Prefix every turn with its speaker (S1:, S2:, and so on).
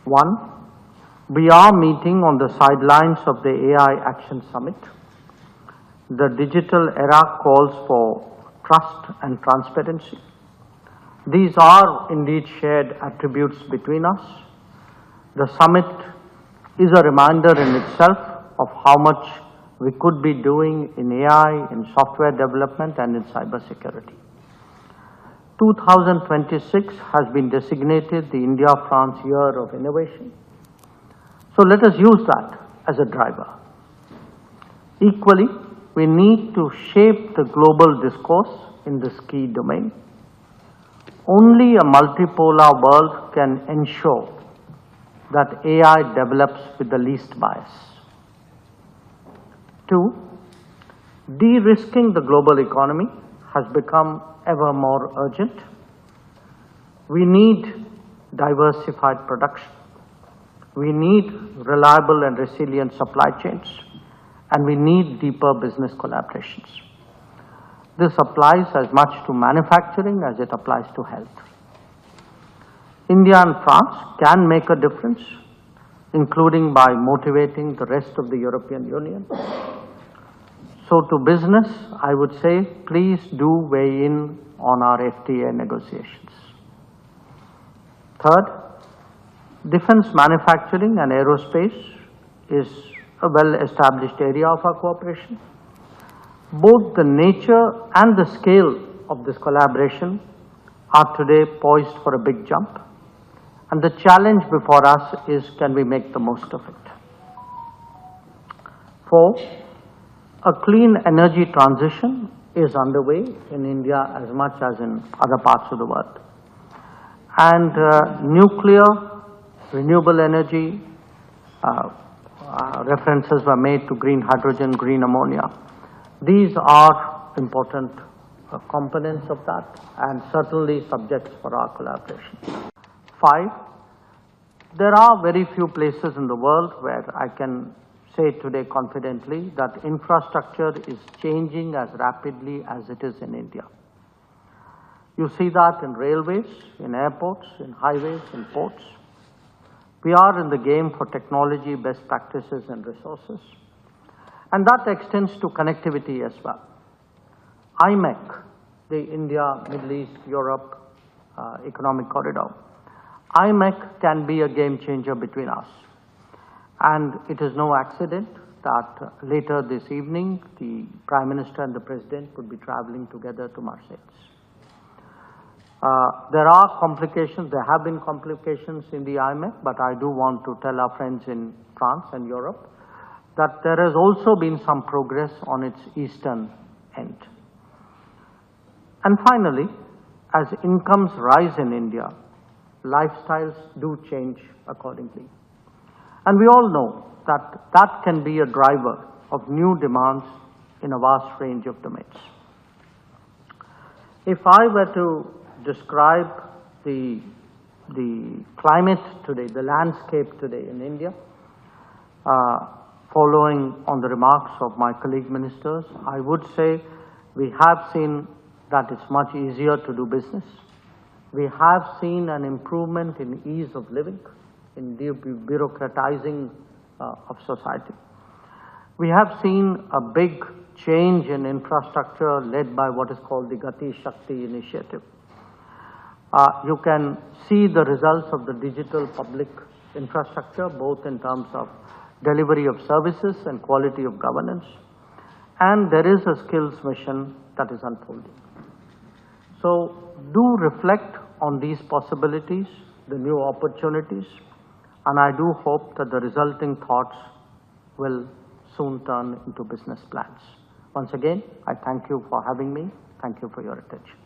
S1: One, we are meeting on the sidelines of the AI Action Summit. The digital era calls for trust and transparency. These are indeed shared attributes between us. The summit is a reminder in itself of how much we could be doing in AI, in software development, and in cybersecurity. 2026 has been designated the India-France Year of Innovation. So let us use that as a driver. Equally, we need to shape the global discourse in this key domain. Only a multipolar world can ensure that AI develops with the least bias. Two, de-risking the global economy has become ever more urgent. We need diversified production. We need reliable and resilient supply chains, and we need deeper business collaborations. This applies as much to manufacturing as it applies to health. India and France can make a difference, including by motivating the rest of the European Union. So to business, I would say, please do weigh in on our FTA negotiations. Third, defense manufacturing and aerospace is a well-established area of our cooperation. Both the nature and the scale of this collaboration are today poised for a big jump. And the challenge before us is, can we make the most of it? Four, a clean energy transition is underway in India as much as in other parts of the world. And nuclear, renewable energy, references were made to green hydrogen, green ammonia. These are important components of that and certainly subjects for our collaboration. Five, there are very few places in the world where I can say today confidently that infrastructure is changing as rapidly as it is in India. You see that in railways, in airports, in highways, in ports. We are in the game for technology, best practices and resources. And that extends to connectivity as well. IMEC, the India, Middle East, Europe Economic Corridor. IMEC can be a game changer between us. And it is no accident that later this evening, the Prime Minister and the President would be traveling together to Marseille. There are complications, there have been complications in the IMEC, but I do want to tell our friends in France and Europe that there has also been some progress on its eastern end. And finally, as incomes rise in India, lifestyles do change accordingly. And we all know that that can be a driver of new demands in a vast range of domains. If I were to describe the climate today, the landscape today in India, following on the remarks of my colleague ministers, I would say we have seen that it's much easier to do business. We have seen an improvement in ease of living, in bureaucratizing of society. We have seen a big change in infrastructure led by what is called the Gati Shakti initiative. You can see the results of the digital public infrastructure, both in terms of delivery of services and quality of governance. And there is a skills mission that is unfolding. So do reflect on these possibilities, the new opportunities, and I do hope that the resulting thoughts will soon turn into business plans. Once again, I thank you for having me. Thank you for your attention.